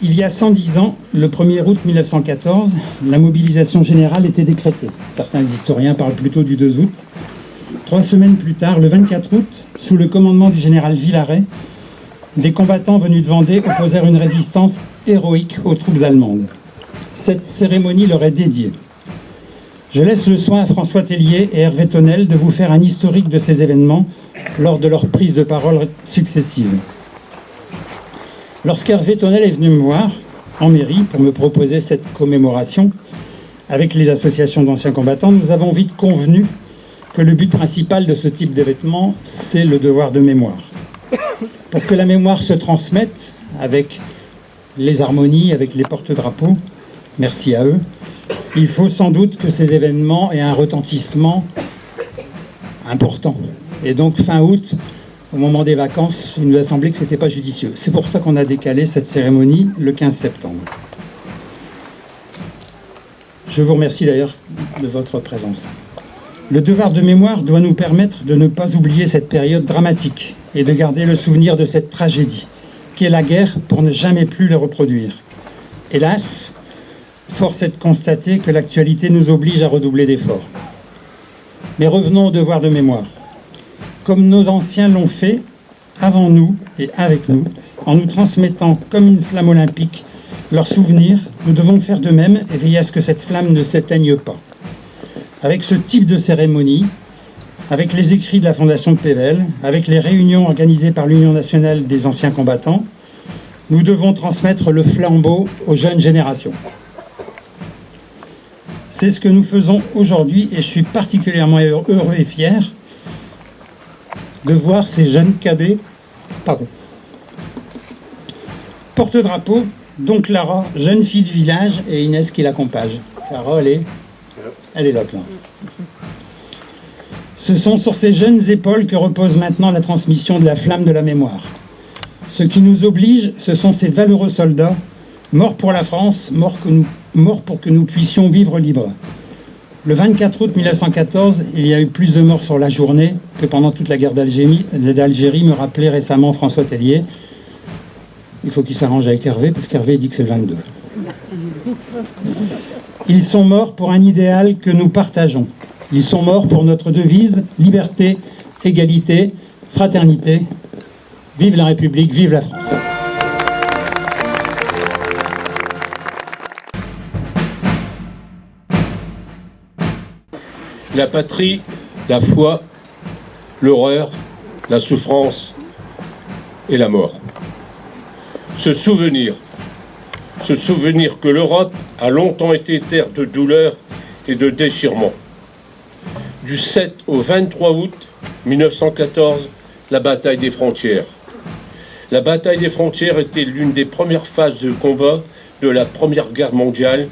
Il y a 110 ans, le 1er août 1914, la mobilisation générale était décrétée. Certains historiens parlent plutôt du 2 août. 3 semaines plus tard, le 24 août, sous le commandement du général Villaret, des combattants venus de Vendée opposèrent une résistance héroïque aux troupes allemandes. Cette cérémonie leur est dédiée. Je laisse le soin à François Tellier et Hervé Tonnel de vous faire un historique de ces événements lors de leurs prises de parole successives. Lorsqu'Hervé Tonnel est venu me voir en mairie pour me proposer cette commémoration, avec les associations d'anciens combattants, nous avons vite convenu que le but principal de ce type d'événement, c'est le devoir de mémoire. Pour que la mémoire se transmette avec les harmonies, avec les porte-drapeaux, merci à eux, il faut sans doute que ces événements aient un retentissement important. Et donc fin août, au moment des vacances, il nous a semblé que ce n'était pas judicieux. C'est pour ça qu'on a décalé cette cérémonie le 15 septembre. Je vous remercie d'ailleurs de votre présence. Le devoir de mémoire doit nous permettre de ne pas oublier cette période dramatique et de garder le souvenir de cette tragédie, qui est la guerre, pour ne jamais plus le reproduire. Hélas, force est de constater que l'actualité nous oblige à redoubler d'efforts. Mais revenons au devoir de mémoire. Comme nos anciens l'ont fait, avant nous et avec nous, en nous transmettant comme une flamme olympique leurs souvenirs, nous devons faire de même et veiller à ce que cette flamme ne s'éteigne pas. Avec ce type de cérémonie, avec les écrits de la Fondation de Pével, avec les réunions organisées par l'Union nationale des anciens combattants, nous devons transmettre le flambeau aux jeunes générations. C'est ce que nous faisons aujourd'hui et je suis particulièrement heureux et fier de voir ces jeunes cadets, porte-drapeau, dont Clara, jeune fille du village, et Inès qui l'accompagne. Clara, elle est là. Ce sont sur ces jeunes épaules que repose maintenant la transmission de la flamme de la mémoire. Ce qui nous oblige, ce sont ces valeureux soldats, morts pour la France, morts pour que nous puissions vivre libres. Le 24 août 1914, il y a eu plus de morts sur la journée que pendant toute la guerre d'Algérie, me rappelait récemment François Tellier. Il faut qu'il s'arrange avec Hervé, parce qu'Hervé dit que c'est le 22. Ils sont morts pour un idéal que nous partageons. Ils sont morts pour notre devise, liberté, égalité, fraternité. Vive la République, vive la France. La patrie, la foi, l'horreur, la souffrance et la mort. Ce souvenir que l'Europe a longtemps été terre de douleur et de déchirement. Du 7 au 23 août 1914, la bataille des frontières. La bataille des frontières était l'une des premières phases de combat de la Première Guerre mondiale,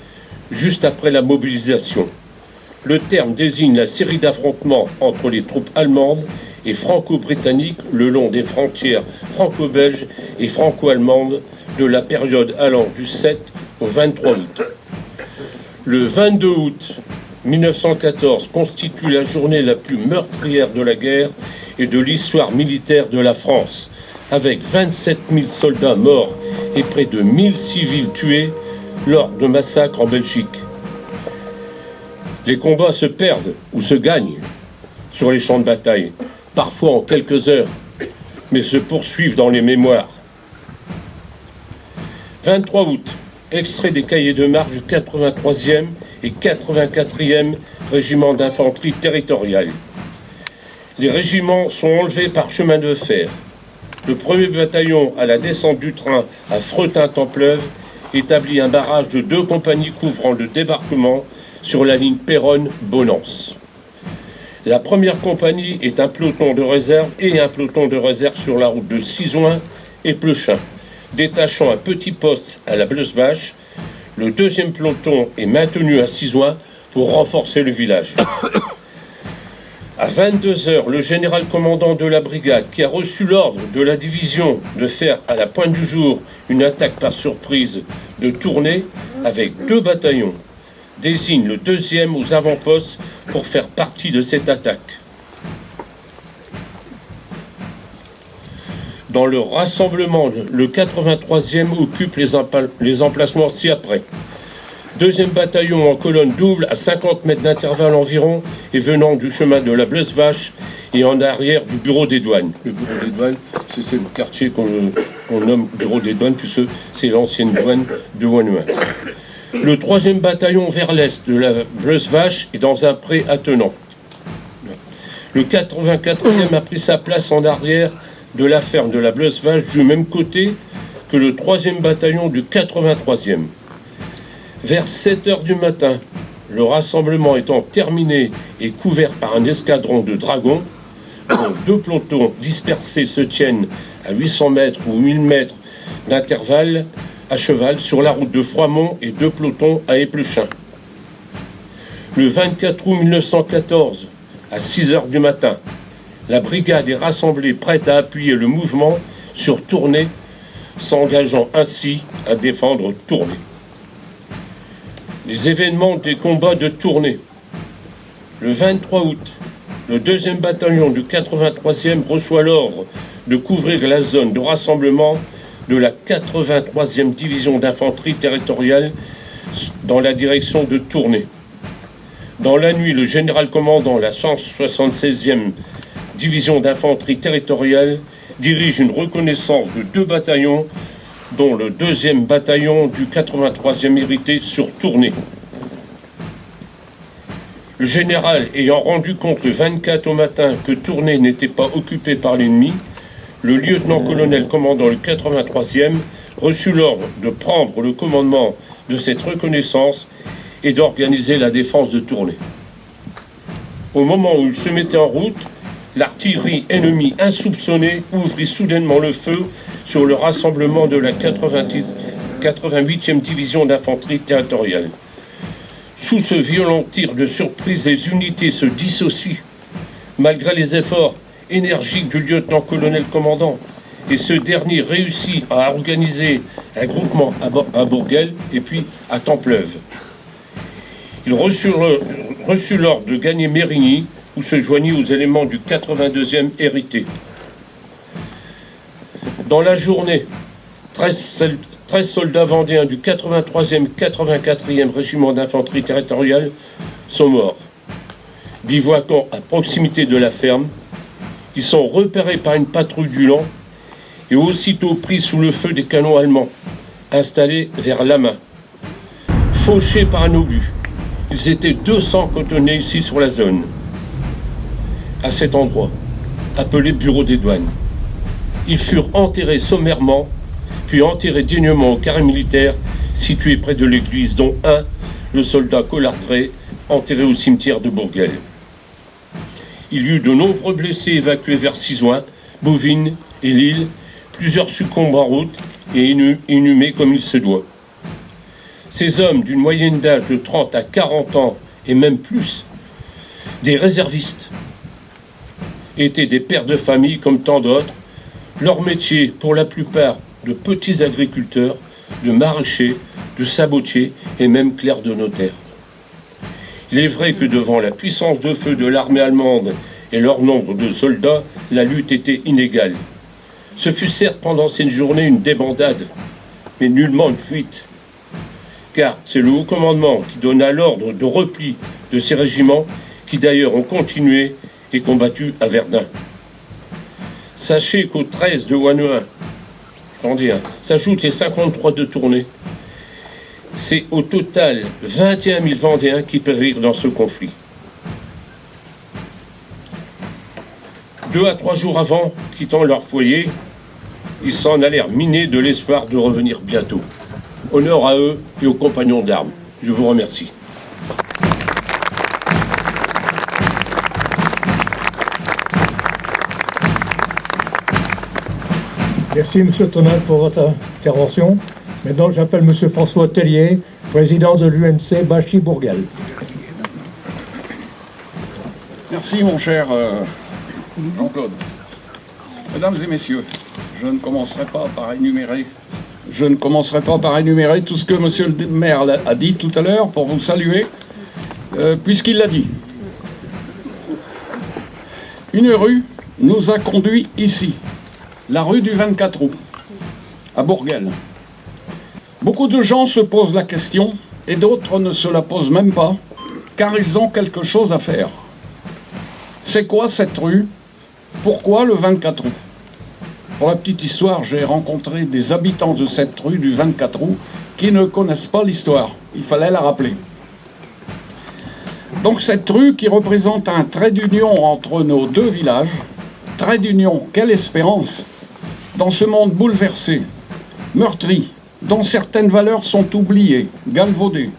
juste après la mobilisation. Le terme désigne la série d'affrontements entre les troupes allemandes et franco-britanniques le long des frontières franco-belges et franco-allemandes de la période allant du 7 au 23 août. Le 22 août 1914 constitue la journée la plus meurtrière de la guerre et de l'histoire militaire de la France, avec 27 000 soldats morts et près de 1000 civils tués lors de massacres en Belgique. Les combats se perdent ou se gagnent sur les champs de bataille, parfois en quelques heures, mais se poursuivent dans les mémoires. 23 août, extrait des cahiers de marche du 83e et 84e régiment d'infanterie territoriale. Les régiments sont enlevés par chemin de fer. Le 1er bataillon, à la descente du train à Fretin-Templeuve, établit un barrage de 2 compagnies couvrant le débarquement sur la ligne Péronne-Bonance. La première compagnie est un peloton de réserve et un peloton de réserve sur la route de Cisoing et Plechin, détachant un petit poste à la Bleuse-Vache. Le deuxième peloton est maintenu à Cisoing pour renforcer le village. À 22h, le général commandant de la brigade, qui a reçu l'ordre de la division de faire à la pointe du jour une attaque par surprise de tournée avec 2 bataillons, désigne le 2e aux avant-postes pour faire partie de cette attaque. Dans le rassemblement, le 83e occupe les emplacements ci-après. 2e bataillon en colonne double à 50 mètres d'intervalle environ et venant du chemin de la Bleuse-Vache et en arrière du bureau des douanes. Le bureau des douanes, c'est le quartier qu'on nomme bureau des douanes puisque c'est l'ancienne douane de Wannouin. Le 3e bataillon vers l'est de la Bleuse-Vache est dans un pré attenant. Le 84e a pris sa place en arrière de la ferme de la Bleuse-Vache du même côté que le 3e bataillon du 83e. Vers 7 heures du matin, le rassemblement étant terminé et couvert par un escadron de dragons, dont 2 pelotons dispersés se tiennent à 800 mètres ou 1000 mètres d'intervalle à cheval sur la route de Froidmont et 2 pelotons à Épluchin. Le 24 août 1914, à 6 heures du matin, la brigade est rassemblée prête à appuyer le mouvement sur Tournai, s'engageant ainsi à défendre Tournai. Les événements des combats de Tournai. Le 23 août, le 2e bataillon du 83e reçoit l'ordre de couvrir la zone de rassemblement de la 83e division d'infanterie territoriale dans la direction de Tournai. Dans la nuit, le général commandant la 176e division d'infanterie territoriale dirige une reconnaissance de 2 bataillons dont le 2e bataillon du 83e hérité sur Tournai. Le général ayant rendu compte le 24 au matin que Tournai n'était pas occupé par l'ennemi, le lieutenant-colonel commandant le 83e reçut l'ordre de prendre le commandement de cette reconnaissance et d'organiser la défense de Tournai. Au moment où il se mettait en route, l'artillerie ennemie insoupçonnée ouvrit soudainement le feu sur le rassemblement de la 88e division d'infanterie territoriale. Sous ce violent tir de surprise, les unités se dissocient, malgré les efforts énergiques du lieutenant-colonel commandant, et ce dernier réussit à organiser un groupement à Bourguel et puis à Templeuve. Il reçut l'ordre de gagner Mérigny, où se joignit aux éléments du 82e hérité. Dans la journée, 13 soldats vendéens du 83e 84e régiment d'infanterie territoriale sont morts. Bivouaquant à proximité de la ferme, ils sont repérés par une patrouille du Lan et aussitôt pris sous le feu des canons allemands, installés vers Lamain. Fauchés par un obus, ils étaient 200 cantonnés ici sur la zone. À cet endroit, appelé bureau des douanes. Ils furent enterrés sommairement, puis enterrés dignement au carré militaire situé près de l'église, dont un, le soldat Collardré, enterré au cimetière de Bourguel. Il y eut de nombreux blessés évacués vers Sizouin, Bouvines et Lille, plusieurs succombent en route et inhumés comme il se doit. Ces hommes d'une moyenne d'âge de 30 à 40 ans et même plus, des réservistes, étaient des pères de famille comme tant d'autres, leur métier pour la plupart de petits agriculteurs, de maraîchers, de sabotiers et même clercs de notaire. Il est vrai que devant la puissance de feu de l'armée allemande et leur nombre de soldats, la lutte était inégale. Ce fut certes pendant cette journée une débandade, mais nullement une fuite, car c'est le haut commandement qui donna l'ordre de repli de ces régiments qui d'ailleurs ont continué et combattu à Verdun. Sachez qu'au 13 de Wannouin, s'ajoutent les 53 de Tournai. C'est au total 21 000 Vendéens qui périrent dans ce conflit. 2 à 3 jours avant, quittant leur foyer, ils s'en allèrent miner de l'espoir de revenir bientôt. Honneur à eux et aux compagnons d'armes. Je vous remercie. Merci, M. Tonal, pour votre intervention. Maintenant, j'appelle M. François Tellier, président de l'UNC Bachy-Bourguel. Merci, mon cher Jean-Claude. Mesdames et messieurs, je ne commencerai pas par énumérer tout ce que M. le maire a dit tout à l'heure pour vous saluer, puisqu'il l'a dit. Une rue nous a conduits ici. la rue du 24 août, à Bourguel. Beaucoup de gens se posent la question, et d'autres ne se la posent même pas, car ils ont quelque chose à faire. C'est quoi cette rue? Pourquoi le 24 août? Pour la petite histoire, j'ai rencontré des habitants de cette rue du 24 août qui ne connaissent pas l'histoire. Il fallait la rappeler. Donc cette rue qui représente un trait d'union entre nos deux villages, trait d'union, quelle espérance dans ce monde bouleversé, meurtri, dont certaines valeurs sont oubliées, galvaudées,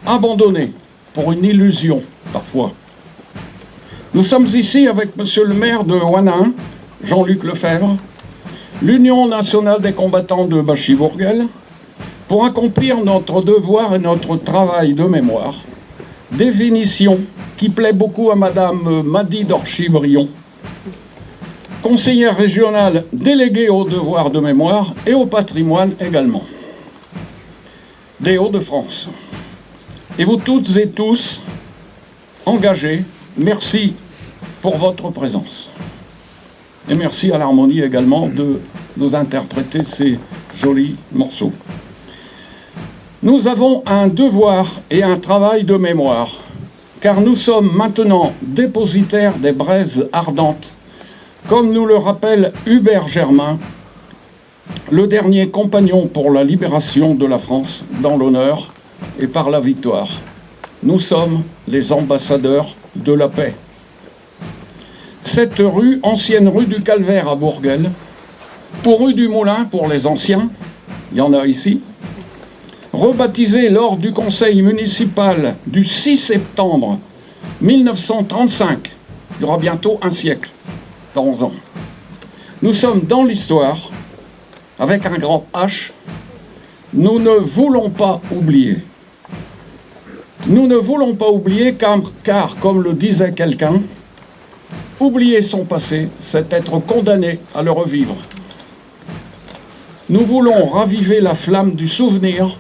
abandonnées pour une illusion parfois. Nous sommes ici avec monsieur le maire de Ouanin, Jean-Luc Lefebvre, l'Union nationale des combattants de Bachy-Bourguel, pour accomplir notre devoir et notre travail de mémoire, définition qui plaît beaucoup à madame Madi d'Orchy-Brion, conseillère régionale déléguée au devoir de mémoire et au patrimoine également, des Hauts-de-France. Et vous toutes et tous, engagés, merci pour votre présence. Et merci à l'harmonie également de nous interpréter ces jolis morceaux. Nous avons un devoir et un travail de mémoire, car nous sommes maintenant dépositaires des braises ardentes, comme nous le rappelle Hubert Germain, le dernier compagnon pour la libération de la France dans l'honneur et par la victoire. Nous sommes les ambassadeurs de la paix. Cette rue, ancienne rue du Calvaire à Bourguel, ou rue du Moulin pour les anciens, il y en a ici, rebaptisée lors du conseil municipal du 6 septembre 1935, il y aura bientôt un siècle, dans 11 ans. Nous sommes dans l'histoire, avec un grand H, nous ne voulons pas oublier. Nous ne voulons pas oublier car comme le disait quelqu'un, oublier son passé, c'est être condamné à le revivre. Nous voulons raviver la flamme du souvenir,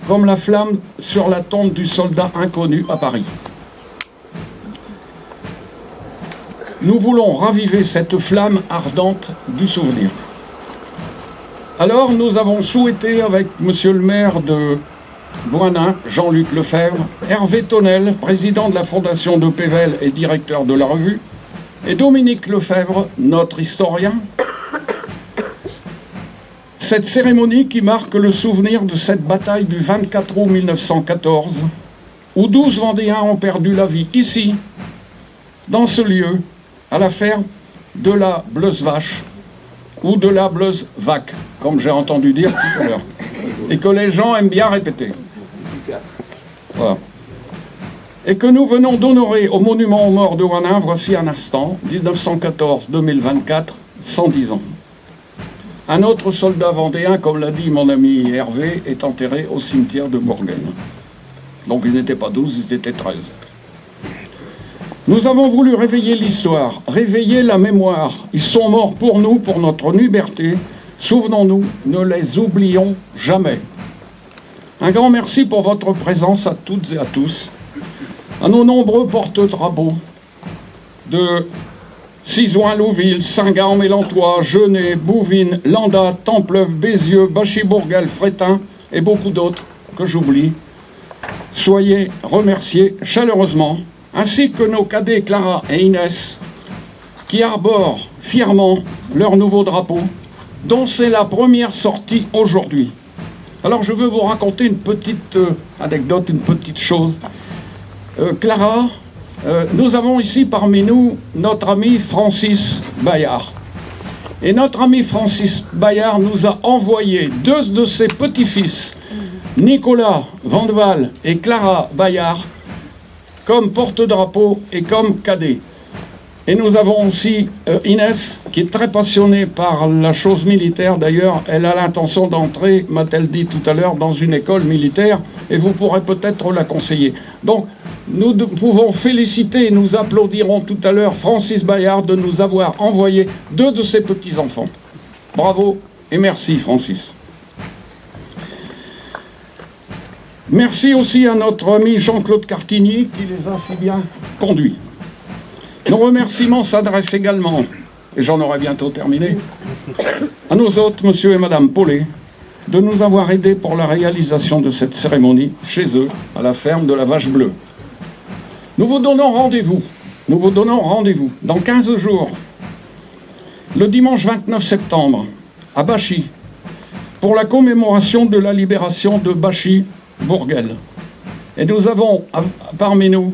comme la flamme sur la tombe du soldat inconnu à Paris. Nous voulons raviver cette flamme ardente du souvenir. Alors nous avons souhaité avec monsieur le maire de Boinin, Jean-Luc Lefebvre, Hervé Tonnel, président de la fondation de Pével et directeur de la revue, et Dominique Lefebvre, notre historien, cette cérémonie qui marque le souvenir de cette bataille du 24 août 1914, où 12 Vendéens ont perdu la vie ici, dans ce lieu, à la ferme de la Bleuze-Vache, ou de la Bleuze-Vac, comme j'ai entendu dire tout à l'heure, et que les gens aiment bien répéter. Voilà. Et que nous venons d'honorer au monument aux morts de Ouanin, voici un instant, 1914-2024, 110 ans. Un autre soldat vendéen, comme l'a dit mon ami Hervé, est enterré au cimetière de Bourguel. Donc ils n'étaient pas 12, ils étaient 13. Nous avons voulu réveiller l'histoire, réveiller la mémoire. Ils sont morts pour nous, pour notre liberté. Souvenons-nous, ne les oublions jamais. Un grand merci pour votre présence à toutes et à tous, à nos nombreux porte-drapeaux de Cizoin-Louville, Saint-Gand-Mélantois, Genêt, Bouvines, Landat, Templeuve, Bézieux, Bachy-Bourguel, Frétin et beaucoup d'autres que j'oublie. Soyez remerciés chaleureusement, ainsi que nos cadets Clara et Inès, qui arborent fièrement leur nouveau drapeau, dont c'est la première sortie aujourd'hui. Alors je veux vous raconter une petite anecdote, une petite chose. Clara, nous avons ici parmi nous notre ami Francis Bayard. Et notre ami Francis Bayard nous a envoyé deux de ses petits-fils, Nicolas Vandeval et Clara Bayard, comme porte-drapeau et comme cadet. Et nous avons aussi Inès, qui est très passionnée par la chose militaire. D'ailleurs, elle a l'intention d'entrer, m'a-t-elle dit tout à l'heure, dans une école militaire, et vous pourrez peut-être la conseiller. Donc, nous pouvons féliciter et nous applaudirons tout à l'heure Francis Bayard de nous avoir envoyé deux de ses petits-enfants. Bravo et merci, Francis. Merci aussi à notre ami Jean-Claude Cartigny qui les a si bien conduits. Nos remerciements s'adressent également et j'en aurai bientôt terminé, à nos hôtes, monsieur et madame Paulet, de nous avoir aidés pour la réalisation de cette cérémonie chez eux, à la ferme de la Vache Bleue. Nous vous donnons rendez-vous dans 15 jours, le dimanche 29 septembre, à Bachy, pour la commémoration de la libération de Bachy-Bourguel. Et nous avons parmi nous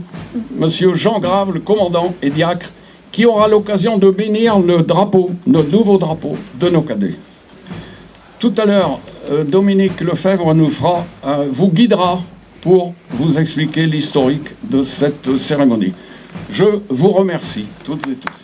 monsieur Jean Grave, le commandant et diacre, qui aura l'occasion de bénir le drapeau, notre nouveau drapeau de nos cadets. Tout à l'heure, Dominique Lefebvre vous guidera pour vous expliquer l'historique de cette cérémonie. Je vous remercie toutes et tous.